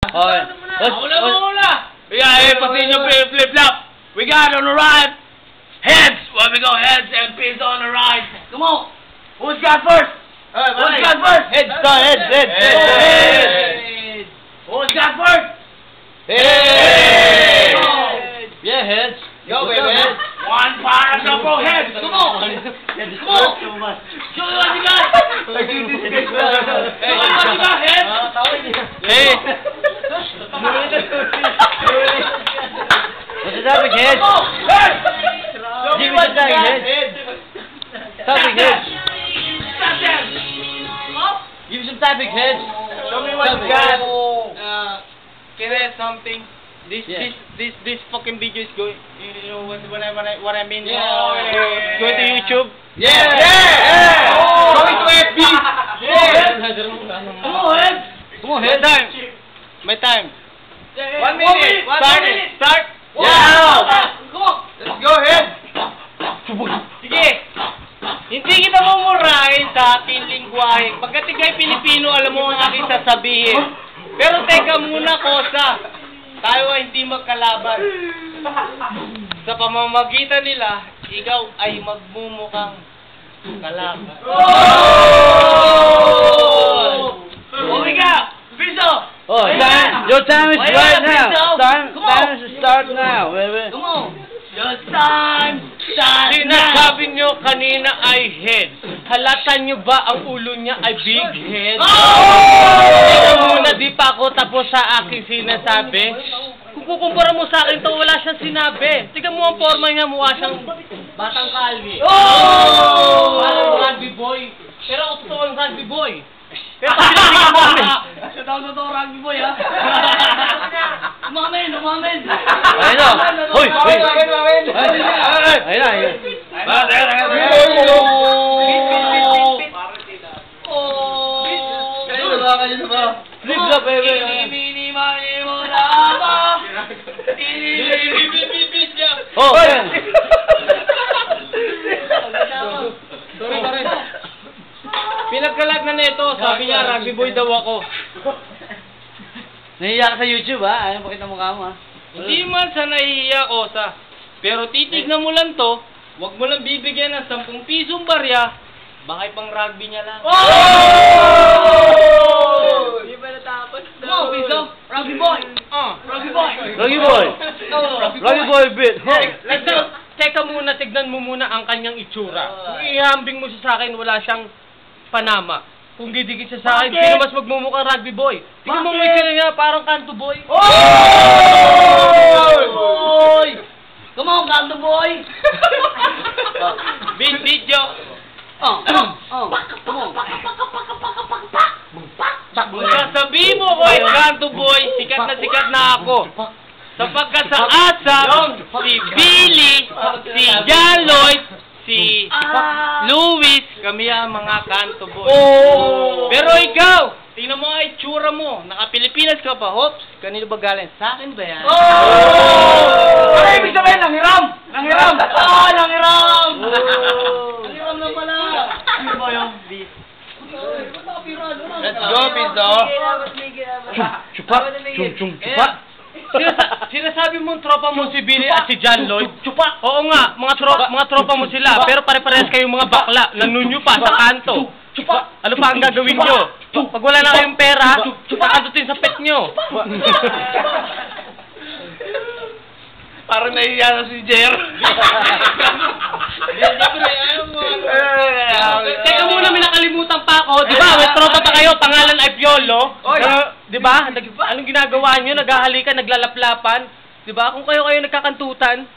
Okay. Hula! Yeah, pati nyo flip-flop. We got on the right. Heads! Well, we go heads and pins on the right. Come on! Who's got first? Who's got first? Heads, heads. Who's got first? Heads! Yeah, heads. Go, baby. One para sa pro heads. Come on! Come on! Show me what you got! Show me what you got, heads! Hey! What's the topic, heads? Show me what you got, heads! Topic, heads. Stop that! Give me some topic, heads. Show me what you got! Can I something? This fucking video is going. You know what I mean? Going to YouTube. Yeah! Going to FB. Come on, heads! Come on, heads. My time. 1 minute! Start. Yeah! Come on! Let's go ahead. Sige. Hindi kita mumurahin sa ating lingwahe. Pagkat ikay Pilipino, alam mo ang aking sasabihin. Pero teka muna, Kosa. Tayo ay hindi magkalaban. Sa pamamagitan nila, ikaw ay magmumukhang kalaban. Omega! Piso! Oh, your time is right now. Time is to start now, baby. Come on! Your time starts now! Sinasabi nyo kanina ay head. Halata nyo ba ang ulo niya ay big head? Tingnan muna, di pa ako tapos sa aking sinasabi. Kung kukumpara mo sa akin to, wala siyang sinabi. Tingnan mo ang forma niya, mukha siyang batang kalvi. Parang rugby boy. Pero ako totoo ang rugby boy. Pero pinipigyan mo kami. Totoo rugby boy, ha? Umamin! Ayun na. Hoy! Ayun na. Kanino ba? Flip up, baby. Oh, man. Sorry. Pinagkalat na nito, sabi niya rugby boy daw ako. Nahiya ka sa YouTube, ha? Ayaw pakita mukha mo, ha? Hindi man sa nahihiya, Kosa. Pero titignan mo lang to, wag mo lang bibigyan ng 10 pisong barya, baka pang rugby niya lang. Hindi ba natapos? Come on, Piso! Rugby boy! Rugby boy! Rugby boy bit. Teka muna, tignan mo muna ang kanyang itsura. Kung ihambing mo siya sa akin, wala siyang panama. Kung didikit siya sa akin, sino mas magmumukhang rugby boy? Tignan mo itsura niya, parang kanto boy. Come on, Kanto boy! Video. Come on! Kung sasabihin mo ko ay kanto boy, sikat na ako. Sapagkat sa ASAP, si Billy, si John Lloyd, si Luis, kami ang mga kanto boy. Pero ikaw, tingnan mo ang itsura mo. Naka-Pilipinas ka pa. Hops, kanino ba galing? Sa akin ba yan? Ay, ibig sabihin, nanghiram! Nanghiram na pala! Ano ba yung beat? Let's go, Piso. Chupak. Sinasabi mong tropa mo si Billy at si John Lloyd? Oo nga, mga tropa mo sila. Pero pare-parehas kayong mga bakla. Nanunyo pa sa kanto. Ano pa ang gagawin nyo? Pag wala na kayong pera, kakantutin sa pet nyo. Parang nahiya na si Jer. Teka muna, may nakalimutan pa ako. Di ba, may tropa pa kayo, pangalan ay Piolo. Di ba? Anong ginagawa nyo? Naghahalikan, naglalaplapan. Di ba? Kung kayo nagkakantutan.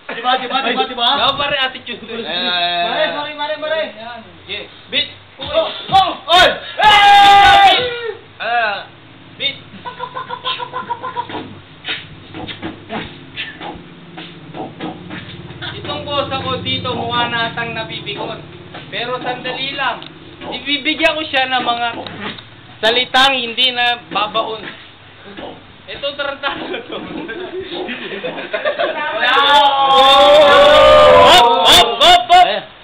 Di ba? Daw pare attitude. Mare. Beat. Oy! Beat. Itong kosa ko dito mukha natang nabibigon. Pero sandali lang. Ibibigyan ko siya ng mga salitang hindi na babaon. Ito tarantado to. Hop!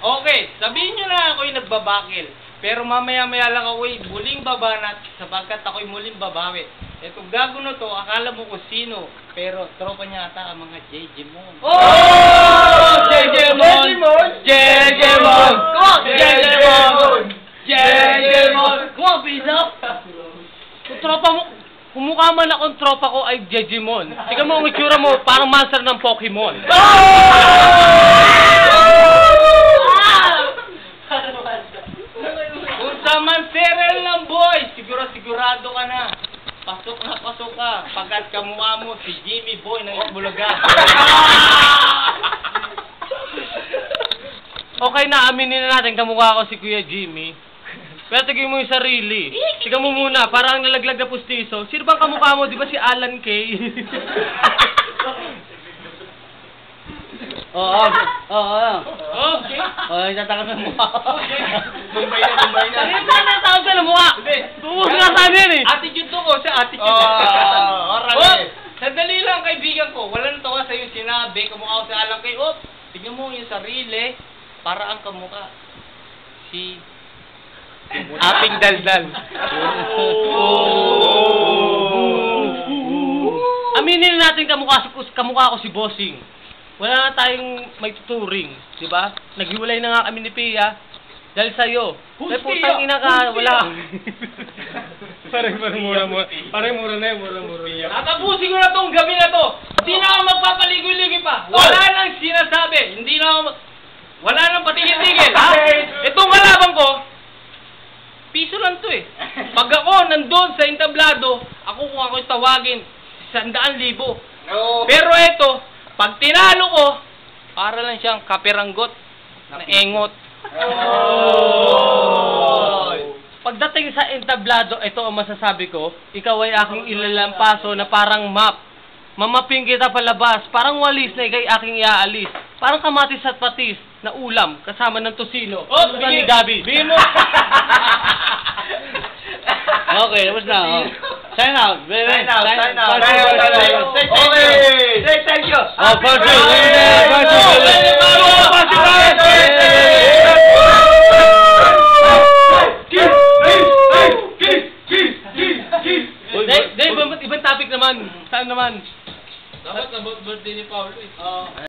Okay, sabihin nyo na ako'y nagbabakil. Pero mamaya-maya lang ako'y muling babanat sapagkat ako'y muling babawi. Itong gago na to, akala mo kung sino, pero tropa niya ata ang mga JJmon. Oh! JJmon! JJmon! Come on! JJmon! JJmon! Come on, peace up! Kung tropa mo, kumukha man akong tropa ko ay JJmon. Tingnan mo ang itsura mo, parang monster ng Pokemon. Kung sa manserel ng boy, sigurado ka na. Pasok ka, pagkat kamukha mo si Jimmy Boy ng Itbulaga. Okay na, aminin na natin kamukha ko si Kuya Jimmy. Pero tignan mo yung sarili. Tignan mo muna, parang nalaglag na pustiso. Sino bang kamukha mo? Di ba si Alan Kay? Oo. Okay. Oo, itatakas ng mukha. Bombay na. Ano yung tawag sa mukha? Tumus nga sa amin eh. Attitude to ko, sa attitude. Sandali lang kaibigan ko. Wala nang tawa sa'yo sinabi. Kamukha ko sa Alan Kay. Tignan mo yung sarili. Para ang kamukha. Si ating daldal. Aminin natin kamukha ko si Bossing. Wala na tayong may tuturing, di ba? Naghiwalay na nga kami ni Pia dahil sa'yo. May putang ina ka, wala. Parang mura na yun. Tatapusin ko na tong gabi na to. Hindi na ako magpapaligoy-ligoy pa. Wala nang sinasabi. Wala nang patigil-tigil, ha? Itong kalaban ko, piso lang to eh. Pag ako nandun sa entablado, kung ako tawagin, 100,000. No. Pero eto, pag tinalo ko, para lang siyang kapiranggot na engot. Pagdating sa entablado, ito ang masasabi ko, ikaw ay aking ilalampaso na parang map. Mamaping kita palabas, parang walis na ikay aking iaalis. Parang kamatis at patis na ulam kasama ng tosino. Ni Gabi. Bigyan mo. Okay, tapos na. Sign out. Sign out. Say thank you. Oh, perfect.